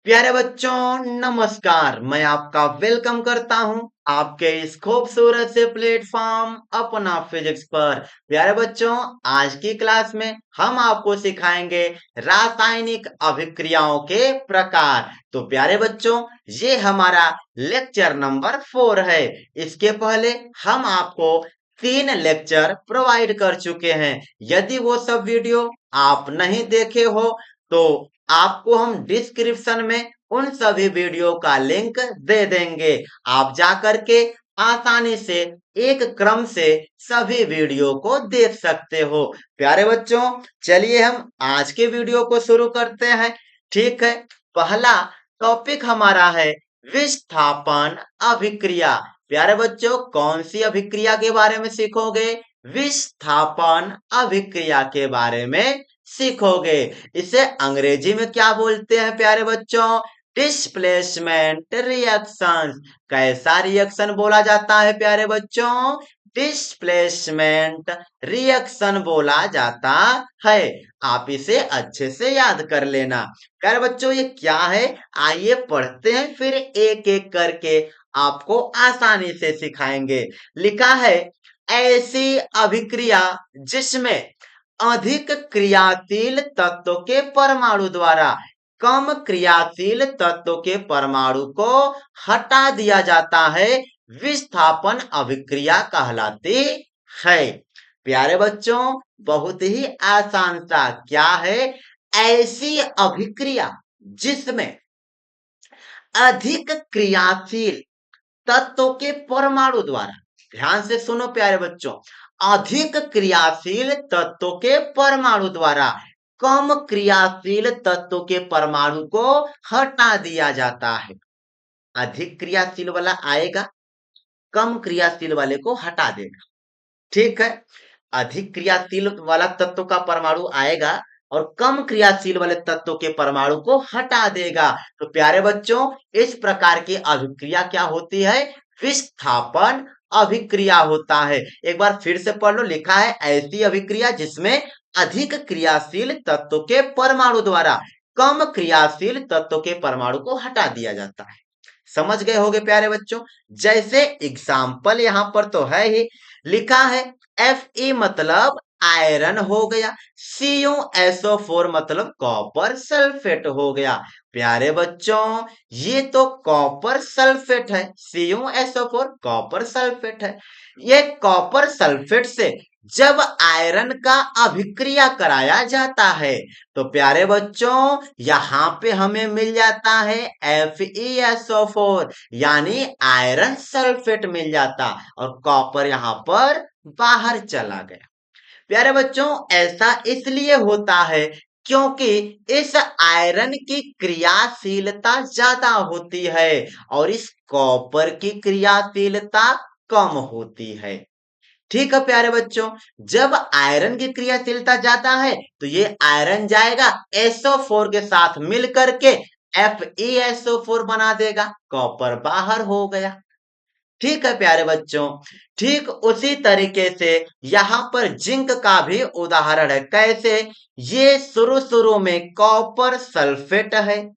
प्यारे बच्चों नमस्कार। मैं आपका वेलकम करता हूं आपके इस खूबसूरत से प्लेटफॉर्म अपना फिजिक्स पर। प्यारे बच्चों, आज की क्लास में हम आपको सिखाएंगे रासायनिक अभिक्रियाओं के प्रकार। तो प्यारे बच्चों, ये हमारा लेक्चर नंबर 4 है। इसके पहले हम आपको 3 लेक्चर प्रोवाइड कर चुके हैं। यदि वो सब वीडियो आप नहीं देखे हो तो आपको हम डिस्क्रिप्शन में उन सभी वीडियो का लिंक दे देंगे। आप जा करके आसानी से एक क्रम से सभी वीडियो को देख सकते हो। प्यारे बच्चों, चलिए हम आज के वीडियो को शुरू करते हैं। ठीक है, पहला टॉपिक हमारा है विस्थापन अभिक्रिया। प्यारे बच्चों, कौन सी अभिक्रिया के बारे में सीखोगे? विस्थापन अभिक्रिया के बारे में सीखोगे। इसे अंग्रेजी में क्या बोलते हैं प्यारे बच्चों? Displacement reaction. कैसा रिएक्शन बोला जाता है प्यारे बच्चों? डिस्प्लेसमेंट रिएक्शन बोला जाता है। आप इसे अच्छे से याद कर लेना। प्यारे बच्चों, ये क्या है? आइए पढ़ते हैं, फिर एक एक करके आपको आसानी से सिखाएंगे। लिखा है, ऐसी अभिक्रिया जिसमें अधिक क्रियाशील तत्व के परमाणु द्वारा कम क्रियाशील तत्व के परमाणु को हटा दिया जाता है, विस्थापन अभिक्रिया कहलाती है। प्यारे बच्चों, बहुत ही आसान सा क्या है? ऐसी अभिक्रिया जिसमें अधिक क्रियाशील तत्वों के परमाणु द्वारा, ध्यान से सुनो प्यारे बच्चों, अधिक क्रियाशील तत्वों के परमाणु द्वारा कम क्रियाशील तत्वों के परमाणु को हटा दिया जाता है। अधिक क्रियाशील वाला आएगा, कम क्रियाशील वाले को हटा देगा। ठीक है, अधिक क्रियाशील वाला तत्व का परमाणु आएगा और कम क्रियाशील वाले तत्व के परमाणु को हटा देगा। तो प्यारे बच्चों, इस प्रकार की अभिक्रिया क्या होती है? विस्थापन अभिक्रिया होता है। एक बार फिर से पढ़ लो। लिखा है, ऐसी अभिक्रिया जिसमें अधिक क्रियाशील तत्व के परमाणु द्वारा कम क्रियाशील तत्व के परमाणु को हटा दिया जाता है। समझ गए होगे प्यारे बच्चों? जैसे एग्जाम्पल यहां पर तो है ही, लिखा है Fe मतलब आयरन हो गया, CuSO4 मतलब कॉपर सल्फेट हो गया। प्यारे बच्चों, ये तो कॉपर सल्फेट है, CuSO4 कॉपर सल्फेट है। ये कॉपर सल्फेट से जब आयरन का अभिक्रिया कराया जाता है तो प्यारे बच्चों, यहाँ पे हमें मिल जाता है FeSO4 यानी आयरन सल्फेट मिल जाता, और कॉपर यहाँ पर बाहर चला गया। प्यारे बच्चों, ऐसा इसलिए होता है क्योंकि इस आयरन की क्रियाशीलता ज्यादा होती है और इस कॉपर की क्रियाशीलता कम होती है। ठीक है प्यारे बच्चों, जब आयरन की क्रियाशीलता ज्यादा है तो ये आयरन जाएगा SO4 के साथ मिल करके FeSO4 बना देगा, कॉपर बाहर हो गया। ठीक है प्यारे बच्चों, ठीक उसी तरीके से यहां पर जिंक का भी उदाहरण है। कैसे? ये शुरू शुरू में कॉपर सल्फेट है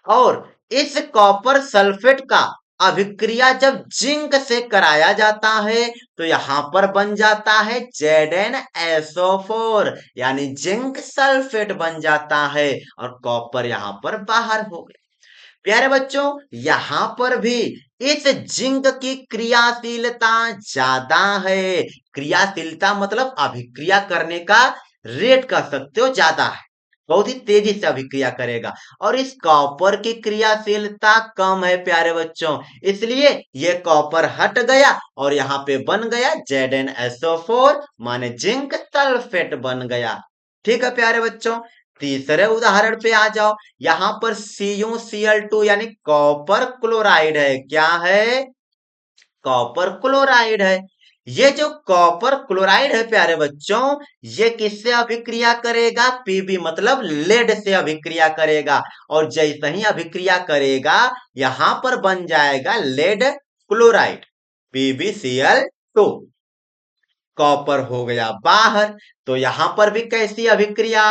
और इस कॉपर सल्फेट का अभिक्रिया जब जिंक से कराया जाता है तो यहां पर बन जाता है ZnSO4 यानी जिंक सल्फेट बन जाता है और कॉपर यहां पर बाहर हो गया। प्यारे बच्चों, यहां पर भी इस जिंक की क्रियाशीलता ज्यादा है। क्रियाशीलता मतलब अभिक्रिया करने का रेट कह सकते हो, ज्यादा है, बहुत ही तेजी से अभिक्रिया करेगा। और इस कॉपर की क्रियाशीलता कम है प्यारे बच्चों, इसलिए ये कॉपर हट गया और यहाँ पे बन गया ZnSO4 माने जिंक सल्फेट बन गया। ठीक है प्यारे बच्चों, तीसरे उदाहरण पे आ जाओ। यहां पर CuCl2 यानी कॉपर क्लोराइड है। क्या है? कॉपर क्लोराइड है। ये जो कॉपर क्लोराइड है प्यारे बच्चों, ये किससे अभिक्रिया करेगा? Pb मतलब लेड से अभिक्रिया करेगा, और जैसे ही अभिक्रिया करेगा यहां पर बन जाएगा लेड क्लोराइड, PbCl2। कॉपर हो गया बाहर, तो यहां पर भी कैसी अभिक्रिया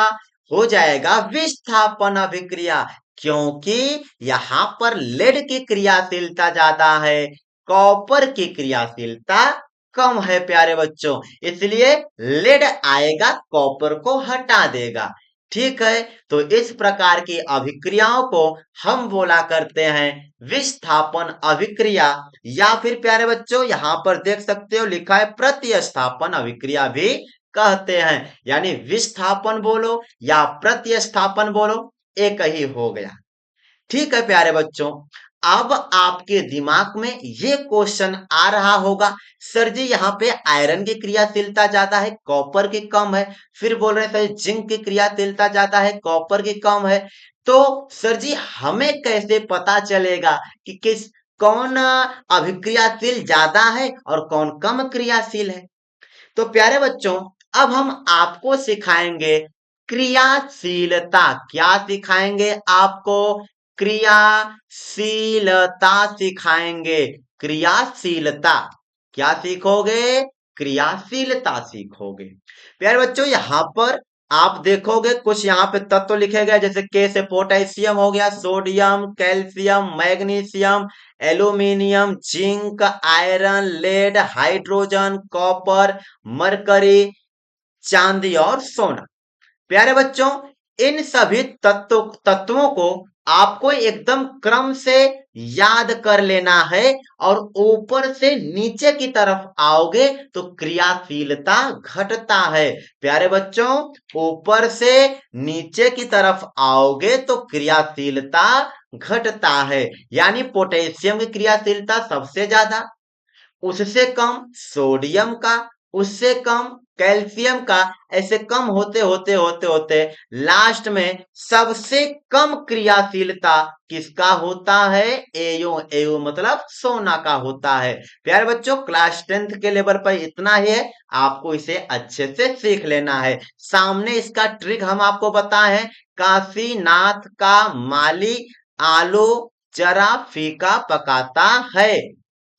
हो जाएगा? विस्थापन अभिक्रिया। क्योंकि यहाँ पर लेड की क्रियाशीलता ज्यादा है, कॉपर की क्रियाशीलता कम है प्यारे बच्चों, इसलिए लेड आएगा कॉपर को हटा देगा। ठीक है, तो इस प्रकार की अभिक्रियाओं को हम बोला करते हैं विस्थापन अभिक्रिया, या फिर प्यारे बच्चों यहाँ पर देख सकते हो लिखा है प्रतिस्थापन अभिक्रिया भी कहते हैं। यानी विस्थापन बोलो या प्रतिस्थापन बोलो, एक ही हो गया। ठीक है प्यारे बच्चों, अब आपके दिमाग में ये क्वेश्चन आ रहा होगा, सर जी यहाँ पे आयरन की क्रियाशीलता ज्यादा है, कॉपर की कम है, फिर बोल रहे सर जिंक की क्रियाशीलता ज्यादा है, कॉपर की कम है, तो सर जी हमें कैसे पता चलेगा कि कौन अभिक्रियाशील ज्यादा है और कौन कम क्रियाशील है? तो प्यारे बच्चों, अब हम आपको सिखाएंगे क्रियाशीलता। क्या सिखाएंगे आपको? क्रियाशीलता सिखाएंगे। क्रियाशीलता क्या सीखोगे? क्रियाशीलता सीखोगे। प्यारे बच्चों, यहाँ पर आप देखोगे कुछ यहाँ पे तत्व लिखे गए, जैसे के से पोटेशियम हो गया, sodium, calcium, magnesium, aluminium, zinc, iron, lead, hydrogen, copper, mercury, चांदी और सोना। प्यारे बच्चों, इन सभी तत्वों को आपको एकदम क्रम से याद कर लेना है, और ऊपर से नीचे की तरफ आओगे तो क्रियाशीलता घटता है। प्यारे बच्चों, ऊपर से नीचे की तरफ आओगे तो क्रियाशीलता घटता है। यानी पोटेशियम की क्रियाशीलता सबसे ज्यादा, उससे कम सोडियम का, उससे कम कैल्शियम का, ऐसे कम होते होते होते होते लास्ट में सबसे कम क्रियाशीलता किसका होता है? एयू। एयू मतलब सोना का होता है। प्यारे बच्चों, क्लास 10th के लेवल पर इतना ही है, आपको इसे अच्छे से सीख लेना है। सामने इसका ट्रिक हम आपको बताए हैं, काशीनाथ का माली आलू जरा फीका पकाता है,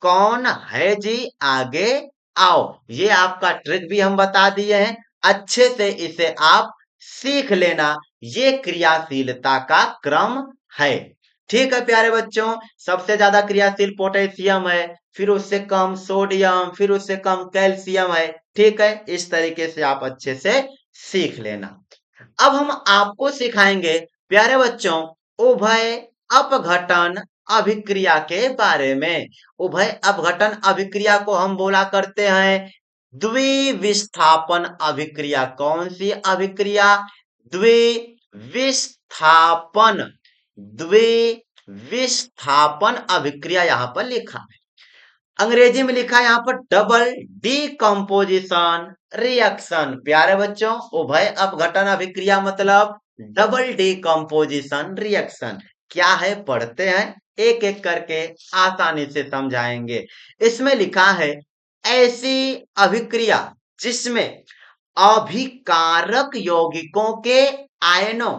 कौन है जी? आगे आओ। ये आपका ट्रिक भी हम बता दिए हैं, अच्छे से इसे आप सीख लेना। ये क्रियाशीलता का क्रम है। ठीक है प्यारे बच्चों, सबसे ज्यादा क्रियाशील पोटेशियम है, फिर उससे कम सोडियम, फिर उससे कम कैल्शियम है। ठीक है, इस तरीके से आप अच्छे से सीख लेना। अब हम आपको सिखाएंगे प्यारे बच्चों उभय अपघटन अभिक्रिया के बारे में। उभय अपघटन अभिक्रिया को हम बोला करते हैं द्विविस्थापन अभिक्रिया। कौन सी अभिक्रिया? द्विविस्थापन। द्विविस्थापन अभिक्रिया यहाँ पर लिखा है, अंग्रेजी में लिखा है यहाँ पर डबल डीकम्पोजिशन रिएक्शन। प्यारे बच्चों, उभय अपघटन अभिक्रिया मतलब डबल डीकम्पोजिशन रिएक्शन क्या है? पढ़ते हैं, एक एक करके आसानी से समझाएंगे। इसमें लिखा है ऐसी अभिक्रिया जिसमें अभिकारक यौगिकों के आयनों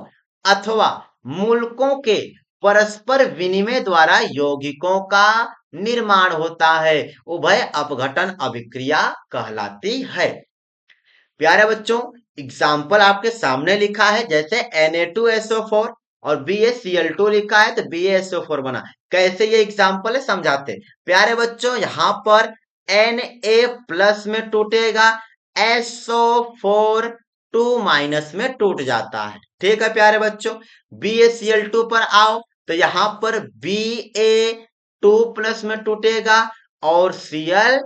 अथवा मूलकों के परस्पर विनिमय द्वारा यौगिकों का निर्माण होता है, उभय अपघटन अभिक्रिया कहलाती है। प्यारे बच्चों, एग्जाम्पल आपके सामने लिखा है, जैसे Na2SO4 और BaCl2 लिखा है तो BaSO4 बना। कैसे ये एग्जाम्पल है समझाते। प्यारे बच्चों, यहाँ पर Na प्लस में टूटेगा, SO4 2 में टूट जाता है। ठीक है प्यारे बच्चों, BaCl2 पर आओ तो यहाँ पर Ba2 में टूटेगा और Cl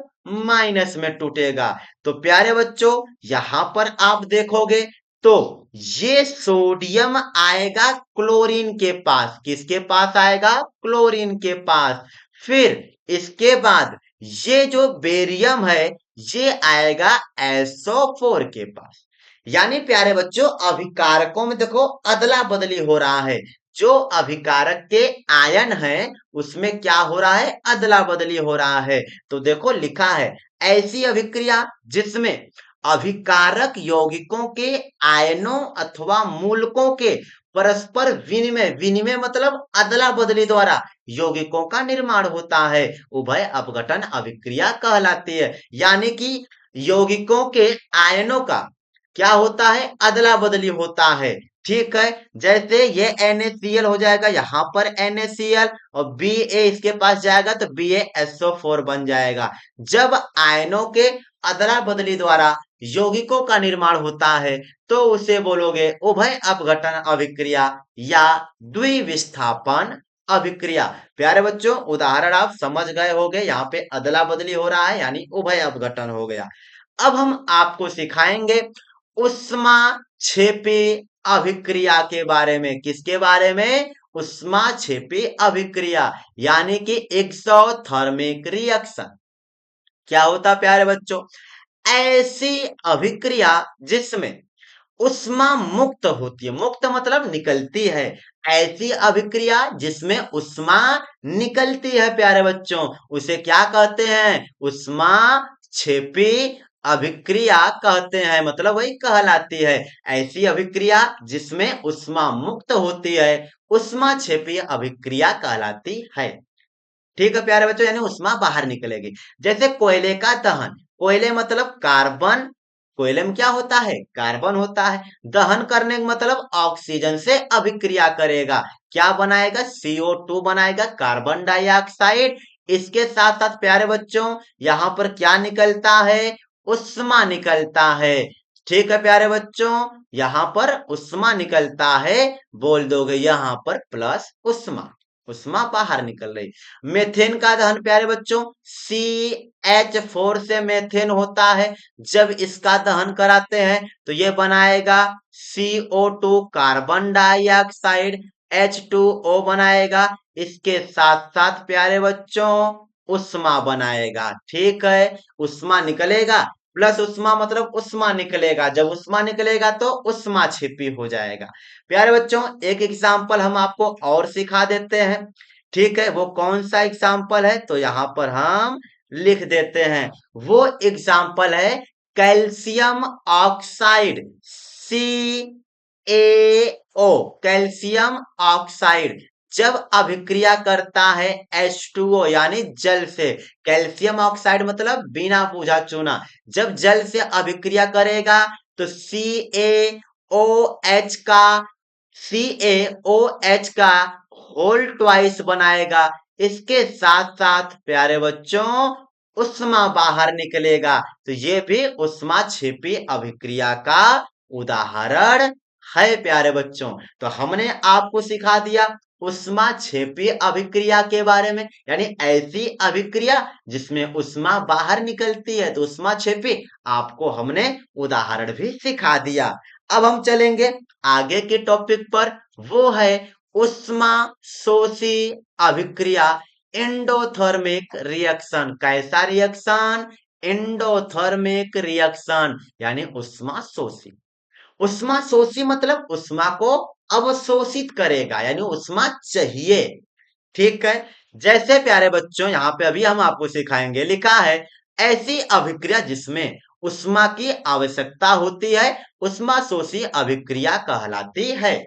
में टूटेगा। तो प्यारे बच्चों, यहां पर आप देखोगे तो ये सोडियम आएगा क्लोरीन के पास। किसके पास आएगा? क्लोरीन के पास। फिर इसके बाद ये जो बेरियम है ये आएगा SO4 के पास। यानी प्यारे बच्चों, अभिकारकों में देखो अदला बदली हो रहा है, जो अभिकारक के आयन है उसमें क्या हो रहा है? अदला बदली हो रहा है। तो देखो लिखा है ऐसी अभिक्रिया जिसमें अभिकारक यौगिकों के आयनों अथवा मूलकों के परस्पर विनिमय, विनिमय मतलब अदला बदली द्वारा यौगिकों का निर्माण होता है, उभय अपघटन अभिक्रिया कहलाती है। यानी कि यौगिकों के आयनों का क्या होता है? अदला बदली होता है। ठीक है, जैसे ये NaCl हो जाएगा, यहाँ पर NaCl और Ba इसके पास जाएगा तो BaSO4 बन जाएगा। जब आयनों के अदला बदली द्वारा यौगिकों का निर्माण होता है तो उसे बोलोगे उभय अपघटन अभिक्रिया या द्विविस्थापन अभिक्रिया। प्यारे बच्चों, उदाहरण आप समझ गए होंगे, यहाँ पे अदला बदली हो रहा है यानी उभय अपघटन हो गया। अब हम आपको सिखाएंगे उष्मा क्षेपी अभिक्रिया के बारे में। किसके बारे में? उष्मा क्षेपी अभिक्रिया यानी कि एक्सोथर्मिक रिएक्शन। क्या होता प्यारे बच्चों? ऐसी अभिक्रिया जिसमें उष्मा मुक्त होती है, मुक्त मतलब निकलती है। ऐसी अभिक्रिया जिसमें उष्मा निकलती है प्यारे बच्चों, उसे क्या कहते हैं? उष्मा क्षेपी अभिक्रिया कहते हैं, मतलब वही कहलाती है। ऐसी अभिक्रिया जिसमें उष्मा मुक्त होती है उष्मा क्षेपी अभिक्रिया कहलाती है। ठीक है प्यारे बच्चों, यानी उष्मा बाहर निकलेगी। जैसे कोयले का दहन, कोयले मतलब कार्बन, कोयले में क्या होता है? कार्बन होता है। दहन करने का मतलब ऑक्सीजन से अभिक्रिया करेगा, क्या बनाएगा? CO2 बनाएगा, कार्बन डाइऑक्साइड। इसके साथ साथ प्यारे बच्चों यहाँ पर क्या निकलता है? उष्मा निकलता है। ठीक है प्यारे बच्चों, यहाँ पर उष्मा निकलता है, बोल दोगे यहाँ पर प्लस उष्मा, उष्मा बाहर निकल रही। मेथेन का दहन प्यारे बच्चों, CH4 से मेथेन होता है। जब इसका दहन कराते हैं तो ये बनाएगा CO2 कार्बन डाइऑक्साइड, H2O बनाएगा। इसके साथ साथ प्यारे बच्चों उष्मा बनाएगा। ठीक है, उष्मा निकलेगा, प्लस उष्मा मतलब उष्मा निकलेगा। जब उष्मा निकलेगा तो उष्मा छिपी हो जाएगा। प्यारे बच्चों, एक एग्जाम्पल हम आपको और सिखा देते हैं। ठीक है, वो कौन सा एग्जाम्पल है तो यहाँ पर हम लिख देते हैं। वो एग्जाम्पल है calcium oxide, CaO, calcium oxide. जब अभिक्रिया करता है H2O यानी जल से, कैल्शियम ऑक्साइड मतलब बिना पूछा चुना, जब जल से अभिक्रिया करेगा तो CaOH का, CaOH का होल ट्वाइस बनाएगा। इसके साथ साथ प्यारे बच्चों उष्मा बाहर निकलेगा, तो ये भी उष्मा छिपी अभिक्रिया का उदाहरण है प्यारे बच्चों। तो हमने आपको सिखा दिया उष्मा क्षेपी अभिक्रिया के बारे में, यानी ऐसी अभिक्रिया जिसमें उष्मा बाहर निकलती है तो उष्मा क्षेपी, आपको हमने उदाहरण भी सिखा दिया। अब हम चलेंगे आगे के टॉपिक पर, वो है उष्मा शोषी अभिक्रिया, एंडोथर्मिक रिएक्शन। कैसा रिएक्शन? एंडोथर्मिक रिएक्शन यानी उष्मा शोषी। उष्मा शोषी मतलब उष्मा को अवशोषित करेगा, यानी उष्मा चाहिए। ठीक है, जैसे प्यारे बच्चों यहाँ पे अभी हम आपको सिखाएंगे, लिखा है ऐसी अभिक्रिया जिसमें उष्मा की आवश्यकता होती है उष्मा शोषी अभिक्रिया कहलाती है।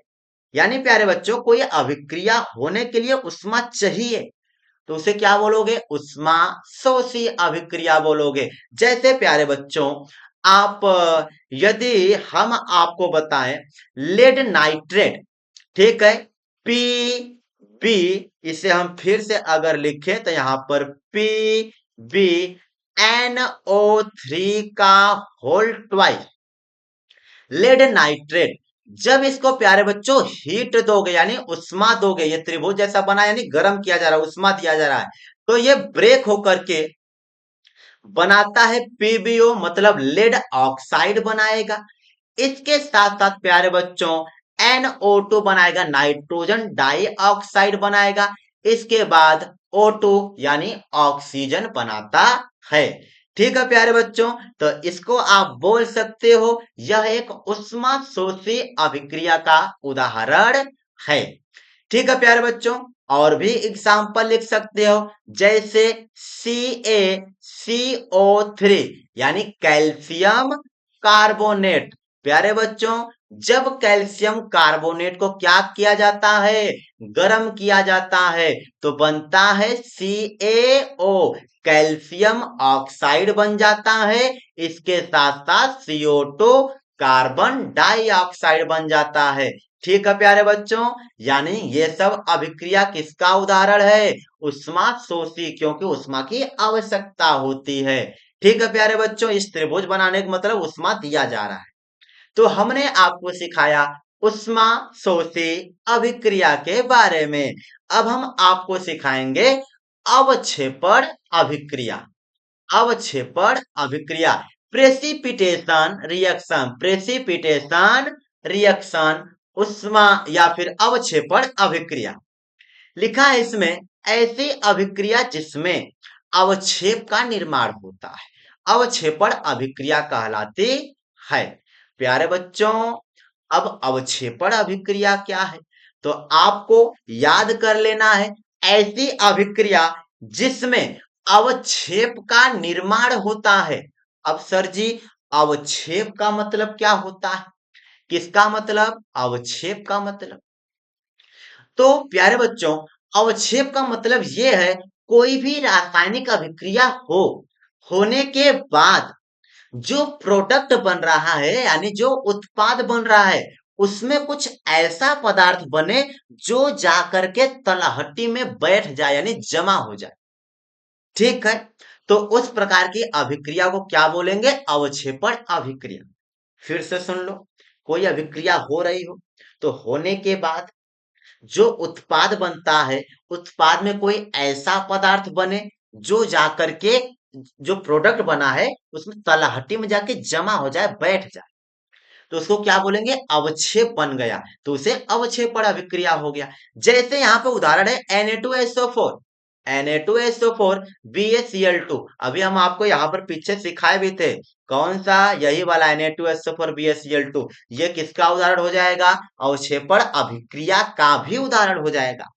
यानी प्यारे बच्चों कोई अभिक्रिया होने के लिए उष्मा चाहिए तो उसे क्या बोलोगे? उष्मा शोषी अभिक्रिया बोलोगे। जैसे प्यारे बच्चों आप यदि हम आपको बताएं लेड नाइट्रेट, ठीक है, Pb, इसे हम फिर से अगर लिखें तो यहां पर PbNO3 का होल ट्वाइस, लेड नाइट्रेट। जब इसको प्यारे बच्चों हीट दोगे यानी उष्मा दोगे, ये त्रिभुज जैसा बना यानी गर्म किया जा रहा है, उष्मा दिया जा रहा है, तो ये ब्रेक होकर के बनाता है PbO मतलब लेड ऑक्साइड बनाएगा। इसके साथ साथ प्यारे बच्चों NO2 बनाएगा, नाइट्रोजन डाइऑक्साइड बनाएगा। इसके बाद O2 यानी ऑक्सीजन बनाता है। ठीक है प्यारे बच्चों, तो इसको आप बोल सकते हो यह एक उष्मा शोषी अभिक्रिया का उदाहरण है। ठीक है प्यारे बच्चों, और भी एग्जाम्पल लिख सकते हो, जैसे CaCO3 यानी कैल्शियम कार्बोनेट। प्यारे बच्चों जब कैल्शियम कार्बोनेट को क्या किया जाता है? गर्म किया जाता है, तो बनता है CaO, कैल्शियम ऑक्साइड बन जाता है। इसके साथ साथ CO2 कार्बन डाइऑक्साइड बन जाता है। ठीक है प्यारे बच्चों, यानी ये सब अभिक्रिया किसका उदाहरण है? उष्मा शोषी, क्योंकि उष्मा की आवश्यकता होती है। ठीक है प्यारे बच्चों, इस त्रिभुज बनाने का मतलब उष्मा दिया जा रहा है। तो हमने आपको सिखाया उष्मा शोषी अभिक्रिया के बारे में। अब हम आपको सिखाएंगे अवक्षेपण अभिक्रिया। अवक्षेपण अभिक्रिया, प्रेसिपिटेशन रिएक्शन, प्रेसिपिटेशन रिएक्शन, उष्मा या फिर अवक्षेपण अभिक्रिया। लिखा है इसमें ऐसी अभिक्रिया जिसमें अवक्षेप का निर्माण होता है, अवक्षेपण अभिक्रिया कहलाती है। प्यारे बच्चों, अब अवक्षेपण अभिक्रिया क्या है? तो आपको याद कर लेना है ऐसी अभिक्रिया जिसमें अवक्षेप का निर्माण होता है। अब सर जी, अवक्षेप का मतलब क्या होता है? किसका मतलब? अवक्षेप का मतलब। तो प्यारे बच्चों, अवक्षेप का मतलब यह है कोई भी रासायनिक अभिक्रिया होने के बाद जो प्रोडक्ट बन रहा है, यानी जो उत्पाद बन रहा है, उसमें कुछ ऐसा पदार्थ बने जो जाकर के तलहटी में बैठ जाए, यानी जमा हो जाए। ठीक है, तो उस प्रकार की अभिक्रिया को क्या बोलेंगे? अवक्षेपण अभिक्रिया। फिर से सुन लो, कोई अभिक्रिया हो रही हो, तो होने के बाद जो उत्पाद बनता है, उत्पाद में कोई ऐसा पदार्थ बने जो जाकर के जो प्रोडक्ट बना है उसमें तलहटी में जाके जमा हो जाए, बैठ जाए, तो उसको क्या बोलेंगे? अवक्षेप बन गया, तो उसे अवक्षेपण अभिक्रिया हो गया। जैसे यहाँ पे उदाहरण है Na2SO4, Na2SO4 BaCl2। अभी हम आपको यहाँ पर पीछे सिखाए भी थे, कौन सा? यही वाला Na2SO4 BaCl2। ये किसका उदाहरण हो जाएगा? अवक्षेपण अभिक्रिया का भी उदाहरण हो जाएगा।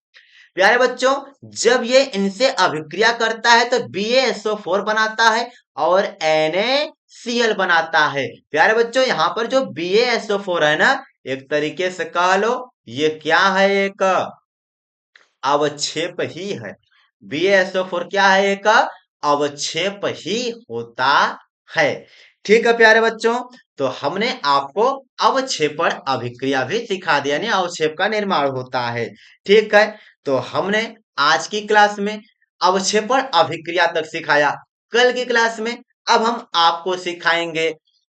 प्यारे बच्चों, जब ये इनसे अभिक्रिया करता है तो BaSO4 बनाता है और NaCl बनाता है। प्यारे बच्चों, यहाँ पर जो BaSO4 है ना, एक तरीके से कह लो ये क्या है? एक अवक्षेप ही है। BaSO4 क्या है? एक अवक्षेप ही होता है। ठीक है प्यारे बच्चों, तो हमने आपको अवक्षेपण अभिक्रिया भी सिखा दिया, यानी अवक्षेप का निर्माण होता है। ठीक है, तो हमने आज की क्लास में अवक्षेपण अभिक्रिया तक सिखाया। कल की क्लास में अब हम आपको सिखाएंगे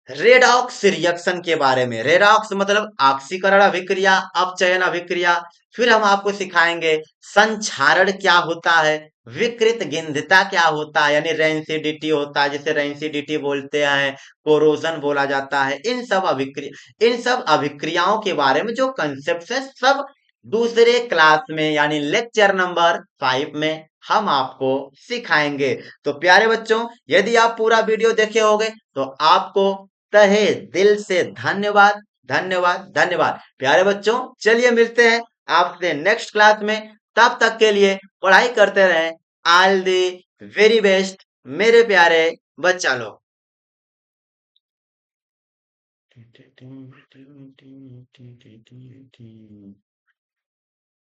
रेडॉक्स रिएक्शन के बारे में। रेडॉक्स मतलब ऑक्सीकरण अभिक्रिया, अपचयन अभिक्रिया। फिर हम आपको सिखाएंगे संक्षारण क्या होता है, विकृत गिंधता क्या होता है, यानी रेंसिडिटी होता है, जिसे रेंसिडिटी बोलते हैं, कोरोजन बोला जाता है। इन सब अभिक्रियाओं के बारे में जो कंसेप्ट है, सब दूसरे क्लास में यानी लेक्चर नंबर 5 में हम आपको सिखाएंगे। तो प्यारे बच्चों, यदि आप पूरा वीडियो देखे होंगे तो आपको तहे दिल से धन्यवाद, धन्यवाद, धन्यवाद। प्यारे बच्चों, चलिए मिलते हैं आपसे नेक्स्ट क्लास में। तब तक के लिए पढ़ाई करते रहें। ऑल दी वेरी बेस्ट मेरे प्यारे बच्चा लोग।